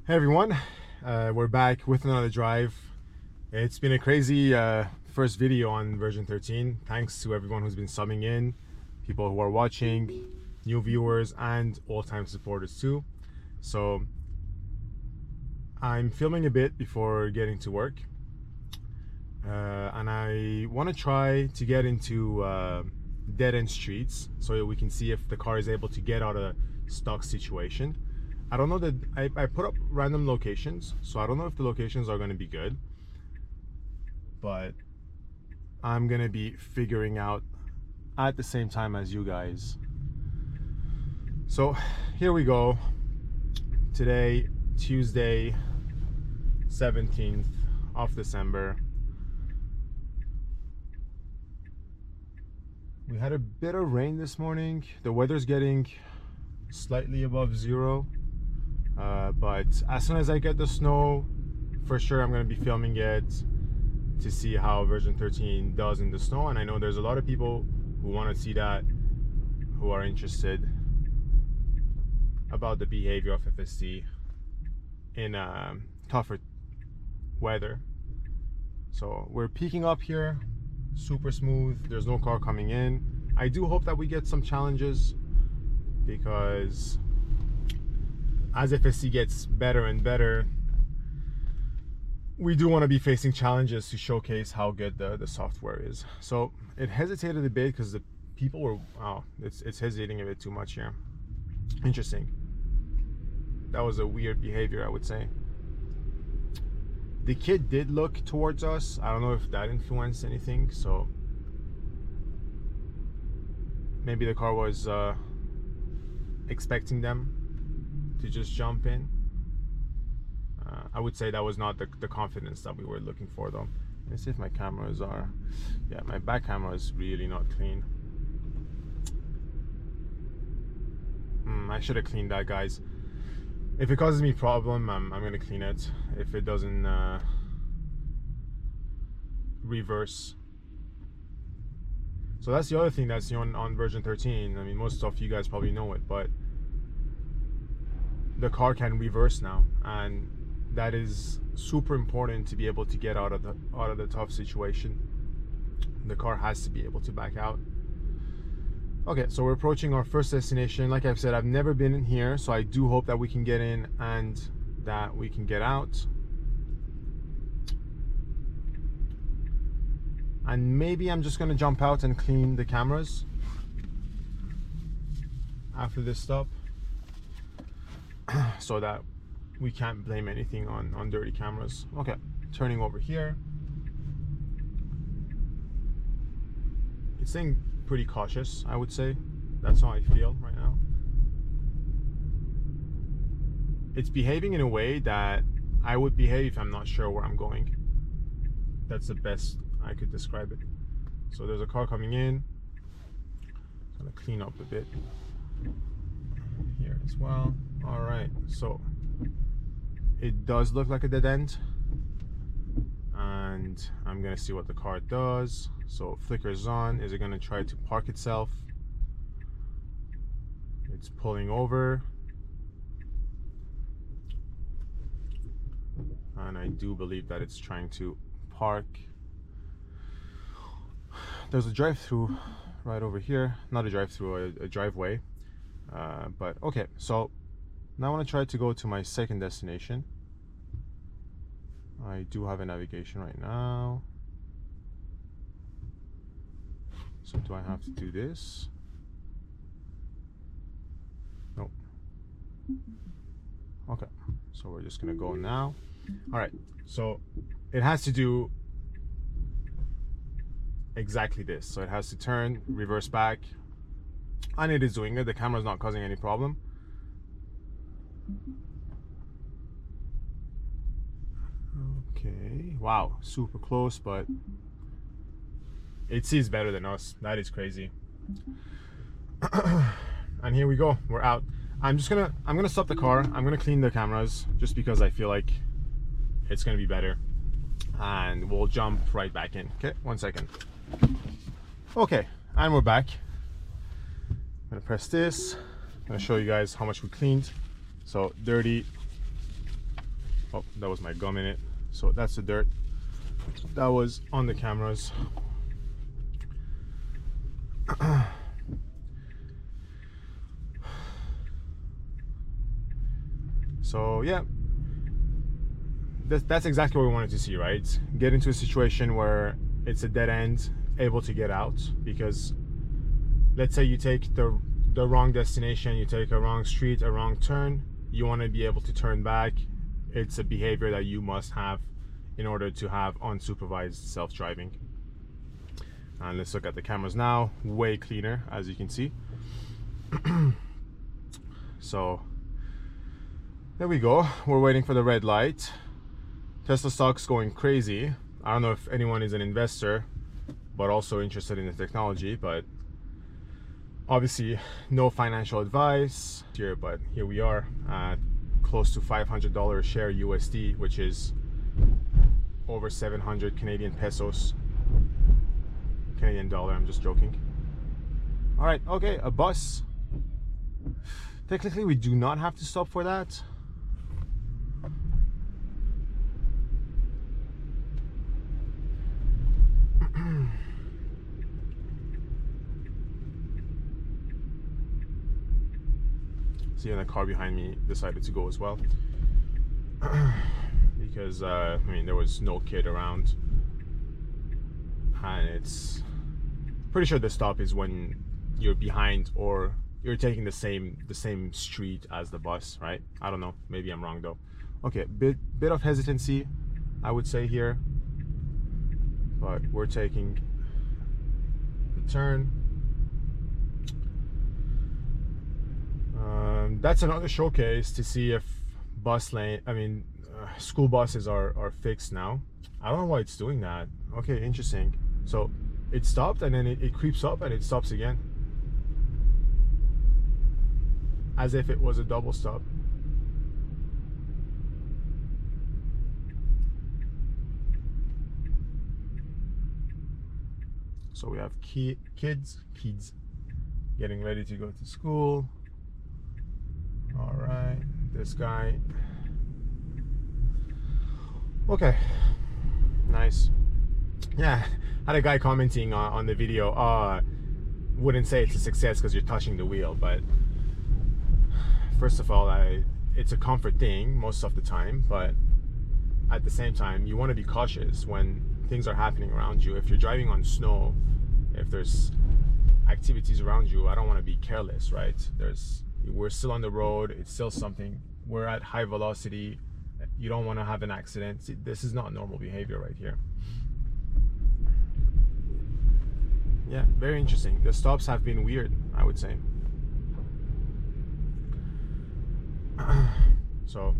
Hey everyone, we're back with another drive. It's been a crazy first video on version 13. Thanks to everyone who's been subbing in, people who are watching, new viewers, and all-time supporters too. So I'm filming a bit before getting to work, and I want to try to get into dead-end streets so we can see if the car is able to get out of a stuck situation. I don't know that I put up random locations, so I don't know if the locations are going to be good, but I'm going to be figuring out at the same time as you guys. So here we go. Today, Tuesday, 17th of December. We had a bit of rain this morning. The weather's getting slightly above zero. But as soon as I get the snow, for sure I'm going to be filming it to see how version 13 does in the snow. And I know there's a lot of people who want to see that, who are interested about the behavior of FSD in tougher weather. So we're peaking up here, super smooth. There's no car coming in. I do hope that we get some challenges, because as FSD gets better and better, we do want to be facing challenges to showcase how good the software is. So it hesitated a bit because the people were, wow, it's hesitating a bit too much here. Interesting. That was a weird behavior, I would say. The kid did look towards us. I don't know if that influenced anything, so maybe the car was expecting them to just jump in. I would say that was not the confidence that we were looking for though. Let's see if my cameras are, yeah, my back camera is really not clean. I should have cleaned that, guys. If it causes me problem, I'm gonna clean it. If it doesn't reverse. So that's the other thing that's on version 13. I mean, most of you guys probably know it, but the car can reverse now, and that is super important to be able to get out of the tough situation. The car has to be able to back out. Okay, so we're approaching our first destination. Like I've said, I've never been in here, so I do hope that we can get in and that we can get out. And maybe I'm just gonna jump out and clean the cameras after this stop, so that we can't blame anything on dirty cameras. Okay, turning over here. It's staying pretty cautious, I would say. That's how I feel right now. It's behaving in a way that I would behave if I'm not sure where I'm going. That's the best I could describe it. So there's a car coming in. I'm gonna clean up a bit here as well. All right, so it does look like a dead end, and I'm gonna see what the car does. So flickers on. Is it gonna try to park itself? It's pulling over, and I do believe that it's trying to park. There's a drive-through right over here. Not a drive-through, a driveway. But okay, so now I want to try to go to my second destination. I do have a navigation right now. So do I have to do this? Nope. Okay, so we're just gonna go now. All right, so it has to do exactly this. So it has to turn, reverse back, and it is doing it. The camera's not causing any problem. Okay, wow, super close, but it sees better than us. That is crazy. And here we go, we're out. I'm gonna stop the car. I'm gonna clean the cameras just because I feel like it's gonna be better, and we'll jump right back in. Okay, 1 second. Okay, and we're back. I'm gonna press this. I'm gonna show you guys how much we cleaned. So dirty, Oh, that was my gum in it. So that's the dirt that was on the cameras. So yeah, that's exactly what we wanted to see, right? Get into a situation where it's a dead end, able to get out. Because let's say you take the wrong destination, you take a wrong street, a wrong turn, you want to be able to turn back. It's a behavior that you must have in order to have unsupervised self-driving. And let's look at the cameras now. Way cleaner, as you can see. So there we go. We're waiting for the red light. Tesla stock's going crazy. I don't know if anyone is an investor but also interested in the technology, but obviously no financial advice here, but here we are at close to $500 a share USD, which is over 700 Canadian pesos. Canadian dollar, I'm just joking. All right, okay, a bus. Technically we do not have to stop for that. See, and the car behind me decided to go as well. Because I mean, there was no kid around, and it's pretty sure the stop is when you're behind or you're taking the same street as the bus, right? I don't know, maybe I'm wrong though. Okay, bit of hesitancy, I would say here, but we're taking the turn. That's another showcase to see if school buses are fixed now. I don't know why it's doing that. Okay, interesting. So it stopped and then it creeps up and it stops again, as if it was a double stop. So we have kids getting ready to go to school. All right, this guy. Okay, nice. Yeah, had a guy commenting on the video, wouldn't say it's a success because you're touching the wheel, but first of all, it's a comfort thing most of the time, but at the same time, you want to be cautious when things are happening around you. If you're driving on snow, if there's activities around you, I don't want to be careless, right? We're still on the road, it's still something, we're at high velocity, you don't want to have an accident. See, this is not normal behavior right here. Yeah, very interesting. The stops have been weird, I would say. So,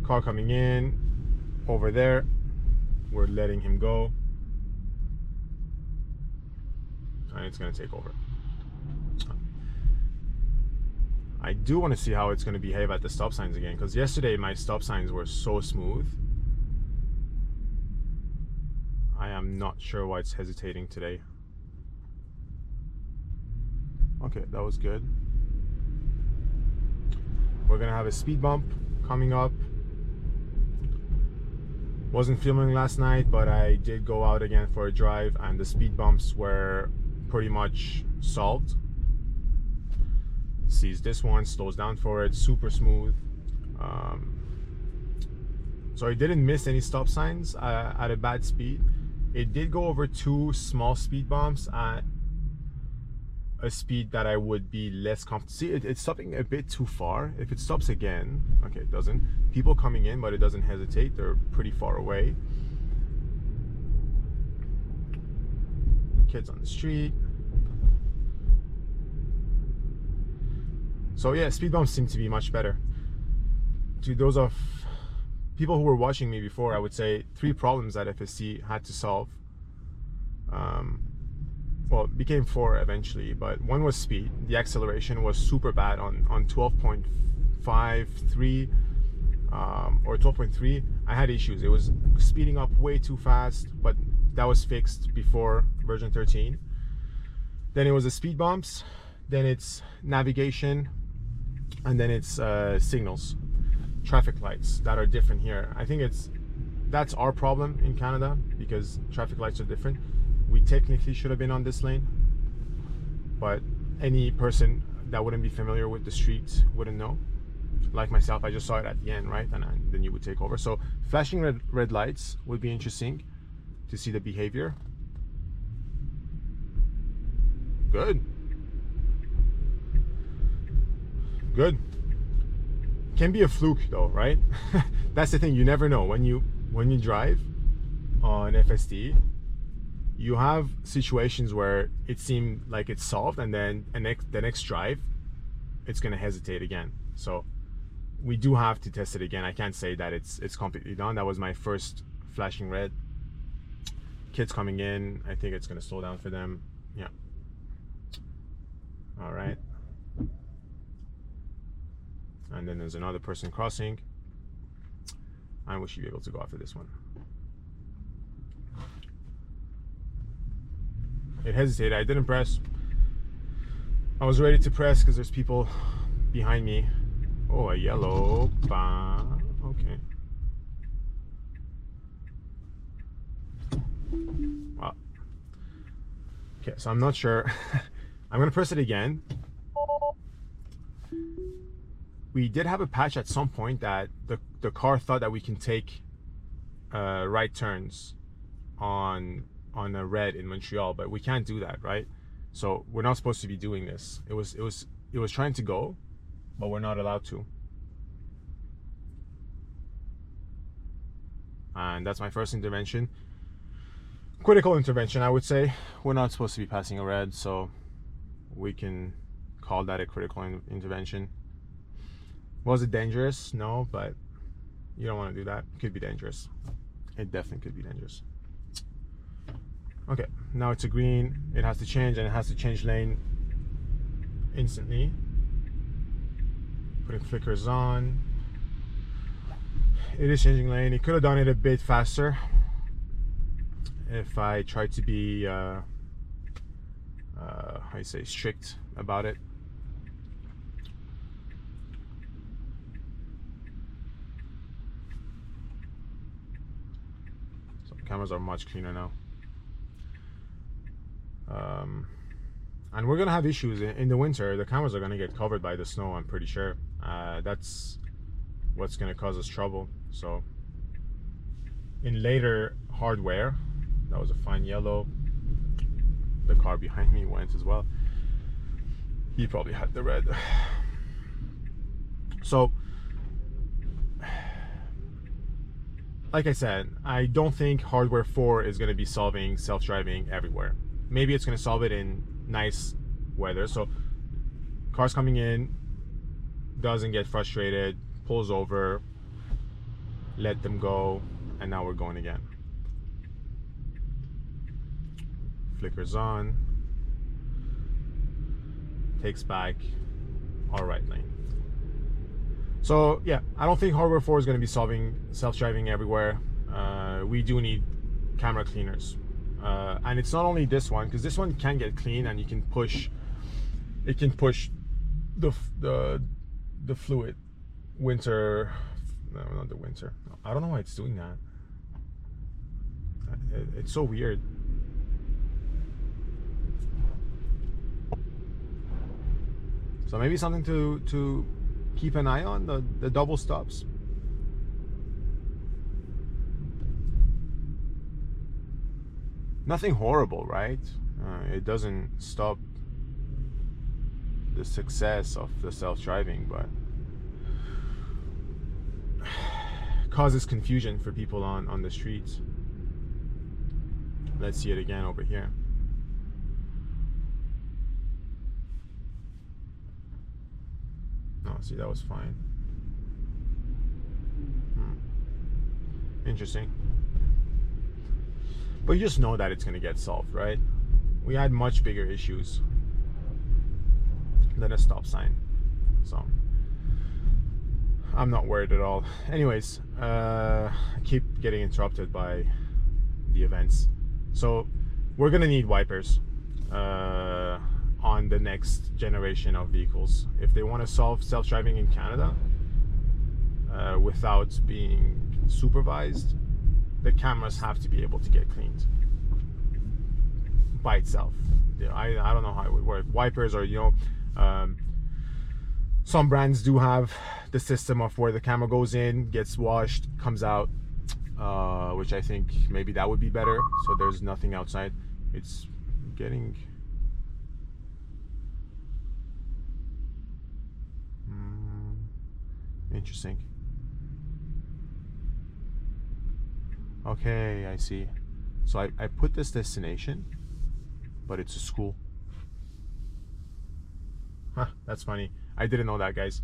car coming in, over there, we're letting him go. And it's gonna take over. I do want to see how it's going to behave at the stop signs again, because yesterday my stop signs were so smooth. I am not sure why it's hesitating today. Okay, that was good. We're going to have a speed bump coming up. Wasn't filming last night, but I did go out again for a drive, and the speed bumps were pretty much solved. Sees this one, slows down for it, super smooth. So it didn't miss any stop signs at a bad speed. It did go over 2 small speed bumps at a speed that I would be less comfortable. See, it's stopping a bit too far. If it stops again, okay, it doesn't. People coming in, but it doesn't hesitate. They're pretty far away. Kids on the street. So yeah, speed bumps seem to be much better. To those of people who were watching me before, I would say 3 problems that FSD had to solve. Well, it became 4 eventually, but one was speed. The acceleration was super bad on 12.53 or 12.3. I had issues. It was speeding up way too fast, but that was fixed before version 13. Then it was the speed bumps, then it's navigation, and then it's signals. traffic lights that are different here. I think that's our problem in Canada, because traffic lights are different. We technically should have been on this lane, but any person that wouldn't be familiar with the streets wouldn't know. Like myself, I just saw it at the end, right? And then you would take over. So flashing red lights would be interesting to see the behavior. Good. Good. Can be a fluke though, right? That's the thing, you never know. When you drive on FSD, you have situations where it seemed like it's solved, and then the next drive it's going to hesitate again. So we do have to test it again. I can't say that it's completely done. That was my first flashing red. Kids coming in, I think it's going to slow down for them. Yeah. All right. And then there's another person crossing, and we should be able to go after this one. It hesitated. I didn't press. I was ready to press because there's people behind me. Oh, a yellow. Okay. Wow. Okay, so I'm not sure. I'm gonna press it again. We did have a patch at some point that the car thought that we can take right turns on a red in Montreal, but we can't do that, right? So we're not supposed to be doing this. It was trying to go, but we're not allowed to. And that's my first intervention. Critical intervention, I would say. We're not supposed to be passing a red, so we can call that a critical intervention. Was it dangerous? No, but you don't want to do that. It could be dangerous. It definitely could be dangerous. Okay, now it's a green. It has to change, and it has to change lane instantly. Putting flickers on. It is changing lane. It could have done it a bit faster if I tried to be how you say, strict about it. So cameras are much cleaner now. And we're gonna have issues in the winter. The cameras are gonna get covered by the snow, I'm pretty sure. That's what's gonna cause us trouble. So in later hardware, that was a fine yellow. The car behind me went as well. He probably had the red. So like I said, I don't think hardware 4 is going to be solving self-driving everywhere. Maybe it's going to solve it in nice weather. So cars coming in, doesn't get frustrated, pulls over, let them go, and now we're going again. Flickers on, takes back our right lane. So yeah, I don't think hardware 4 is going to be solving self-driving everywhere. We do need camera cleaners, and it's not only this one, because this one can get clean and you can push. It can push the fluid. Winter, no, not the winter. I don't know why it's doing that. It's so weird. So maybe something to keep an eye on, the double stops. Nothing horrible, right? It doesn't stop the success of the self-driving, but causes confusion for people on the streets. Let's see it again over here. Oh, see, that was fine. Interesting. But you just know that it's going to get solved, right? We had much bigger issues than a stop sign. So I'm not worried at all. Anyways, I keep getting interrupted by the events. So we're going to need wipers on the next generation of vehicles. If they want to solve self-driving in Canada, without being supervised, the cameras have to be able to get cleaned by itself. I don't know how it would work. Wipers, or some brands do have the system of where the camera goes in, gets washed, comes out, which I think maybe that would be better, so there's nothing outside. It's getting interesting. Okay, I see. So I put this destination, but it's a school. Huh, that's funny. I didn't know that, guys.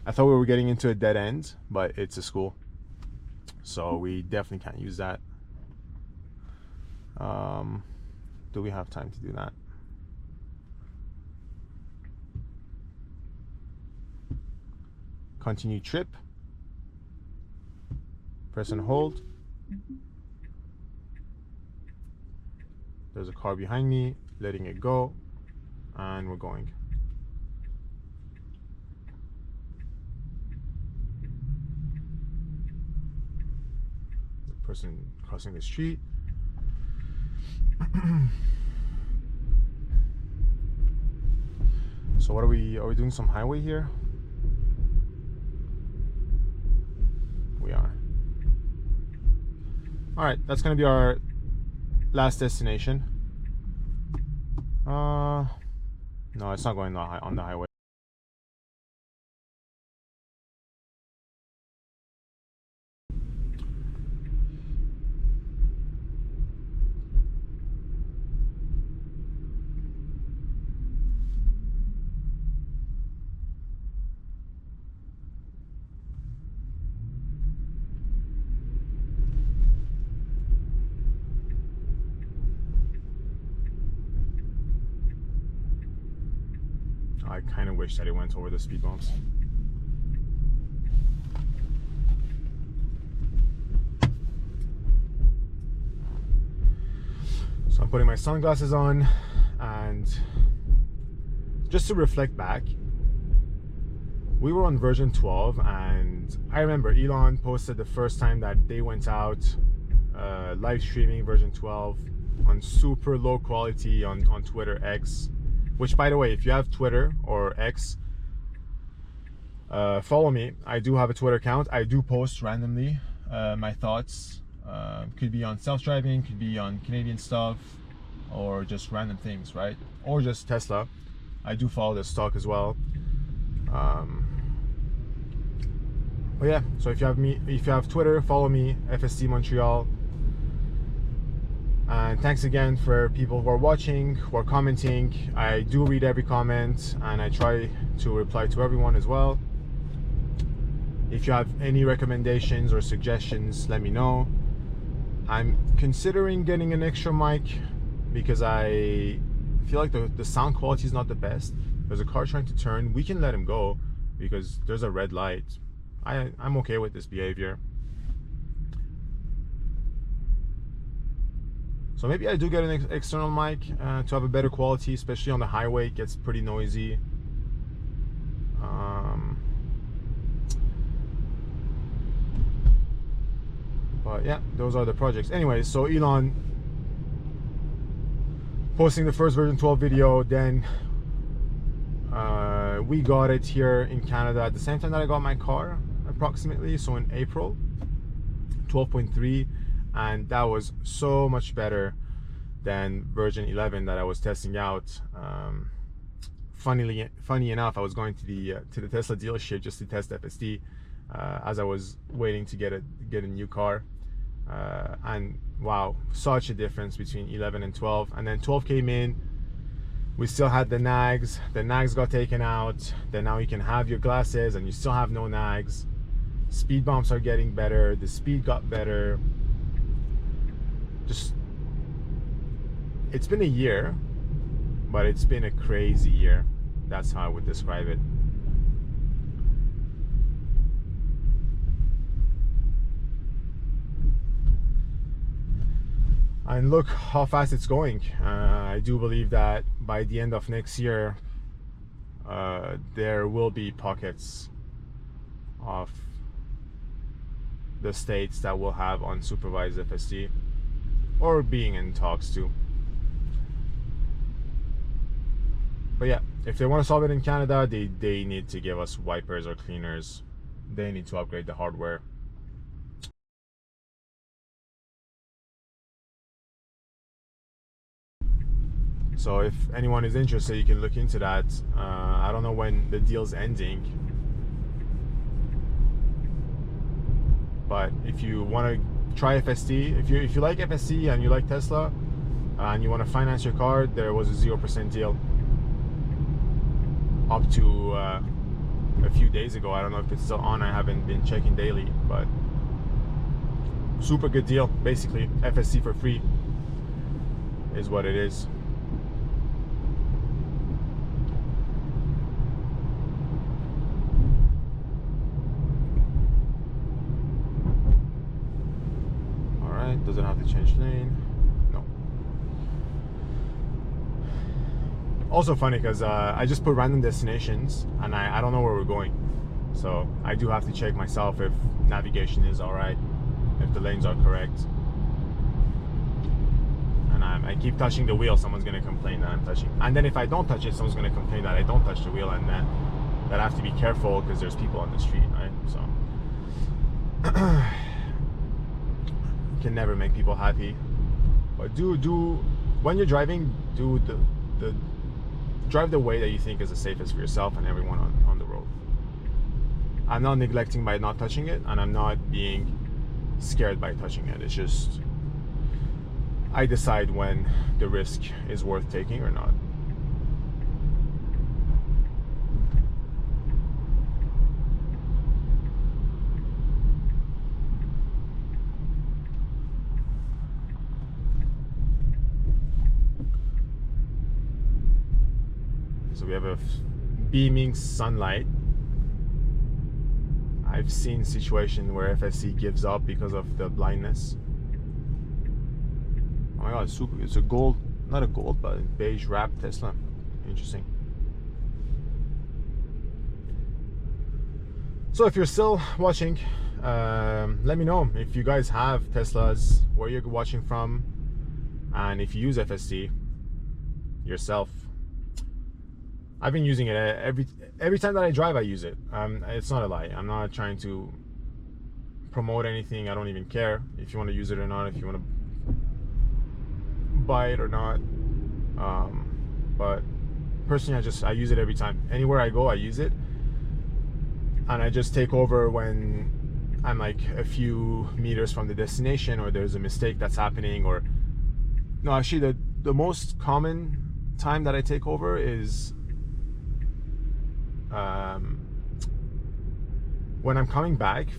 I thought we were getting into a dead end, but it's a school. So we definitely can't use that. Do we have time to do that? Continue trip. Press and hold. There's a car behind me, letting it go, and we're going. The person crossing the street. So what are we doing some highway here? We are. All right, that's gonna be our last destination. No, it's not going on the highway. I kind of wish that it went over the speed bumps. So I'm putting my sunglasses on, and just to reflect back, we were on version 12, and I remember Elon posted the first time that they went out live streaming version 12 on super low quality on Twitter X. Which, by the way, if you have Twitter or X, follow me. I do have a Twitter account. I do post randomly my thoughts. Could be on self-driving, could be on Canadian stuff, or just random things, right? Or just Tesla. I do follow the stock as well. But yeah, so if you have Twitter, follow me, FSD Montreal. And thanks again for people who are watching, who are commenting. I do read every comment, and I try to reply to everyone as well. If you have any recommendations or suggestions, let me know. I'm considering getting an extra mic because I feel like the sound quality is not the best. There's a car trying to turn. We can let him go because there's a red light. I'm okay with this behavior. So maybe I do get an external mic to have a better quality, especially on the highway. It gets pretty noisy. But yeah, those are the projects. Anyway, so Elon posting the first version 12 video, then we got it here in Canada at the same time that I got my car, approximately, so in April, 12.3, and that was so much better than version 11 that I was testing out. Funny enough, I was going to the Tesla dealership just to test FSD as I was waiting to get a new car, and wow, such a difference between 11 and 12. And then 12 came in, we still had the nags got taken out, then now you can have your glasses and you still have no nags. Speed bumps are getting better, the speed got better. Just, it's been a year, but it's been a crazy year. That's how I would describe it. And look how fast it's going. I do believe that by the end of next year, there will be pockets of the states that will have unsupervised FSD, or being in talks too. But yeah, if they want to solve it in Canada, they need to give us wipers or cleaners. They need to upgrade the hardware. So if anyone is interested, you can look into that. I don't know when the deal's ending, but if you want to try FSD, if you like FSD and you like Tesla, and you want to finance your car, there was a 0% deal up to a few days ago. I don't know if it's still on. I haven't been checking daily, but super good deal. Basically, FSD for free is what it is. Doesn't have to change lane. No. Also funny because I just put random destinations and I don't know where we're going, so I do have to check myself if navigation is alright, if the lanes are correct. And I keep touching the wheel. Someone's gonna complain that I'm touching, and then if I don't touch it, someone's gonna complain that I don't touch the wheel, and that I have to be careful because there's people on the street, right? So can never make people happy, but do when you're driving, do the drive the way that you think is the safest for yourself and everyone on the road. I'm not neglecting by not touching it, and I'm not being scared by touching it. It's just I decide when the risk is worth taking or not. So we have a beaming sunlight. I've seen situations where FSD gives up because of the blindness. Oh my god, it's super. It's a gold, not a gold, but a beige wrapped Tesla. Interesting. So if you're still watching, let me know if you guys have Teslas, where you're watching from, and if you use FSD yourself. I've been using it every time that I drive. I use it. It's not a lie. I'm not trying to promote anything. I don't even care if you want to use it or not, if you want to buy it or not. But personally, I use it every time. Anywhere I go, I use it, and I just take over when I'm like a few meters from the destination, or there's a mistake that's happening. Or no, actually, the most common time that I take over is when I'm coming back,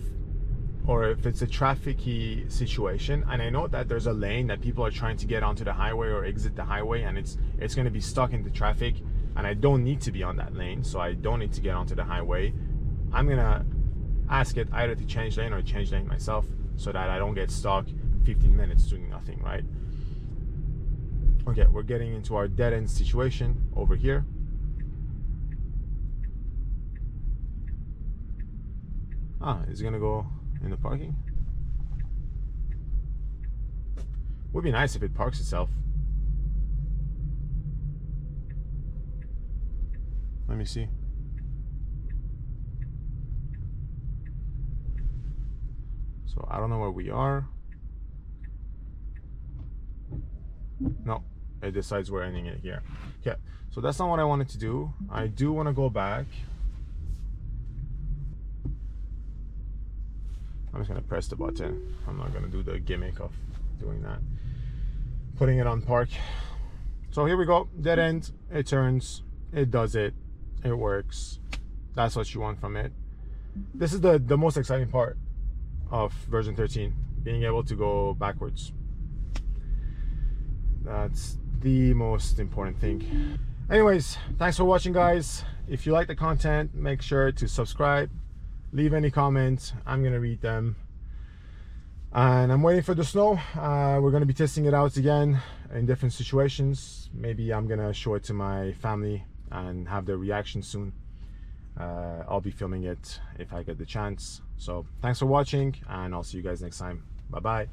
or if it's a trafficy situation and I know that there's a lane that people are trying to get onto the highway or exit the highway, and it's going to be stuck in the traffic, and I don't need to be on that lane, so I don't need to get onto the highway. I'm gonna ask it either to change lane or change lane myself, so that I don't get stuck 15 minutes doing nothing, right? Okay, we're getting into our dead end situation over here. Is it gonna go in the parking? Would be nice if it parks itself. Let me see. So I don't know where we are. No, it decides we're ending it here. Okay, so that's not what I wanted to do. I do want to go back. I'm just gonna press the button. I'm not gonna do the gimmick of doing that, putting it on park. So here we go, dead end. It turns, it does it, it works. That's what you want from it. This is the most exciting part of version 13, being able to go backwards. That's the most important thing. Anyways, thanks for watching, guys. If you like the content, make sure to subscribe, leave any comments. I'm gonna read them, and I'm waiting for the snow. We're gonna be testing it out again in different situations. Maybe I'm gonna show it to my family and have their reaction soon. I'll be filming it if I get the chance. So thanks for watching, and I'll see you guys next time. Bye bye.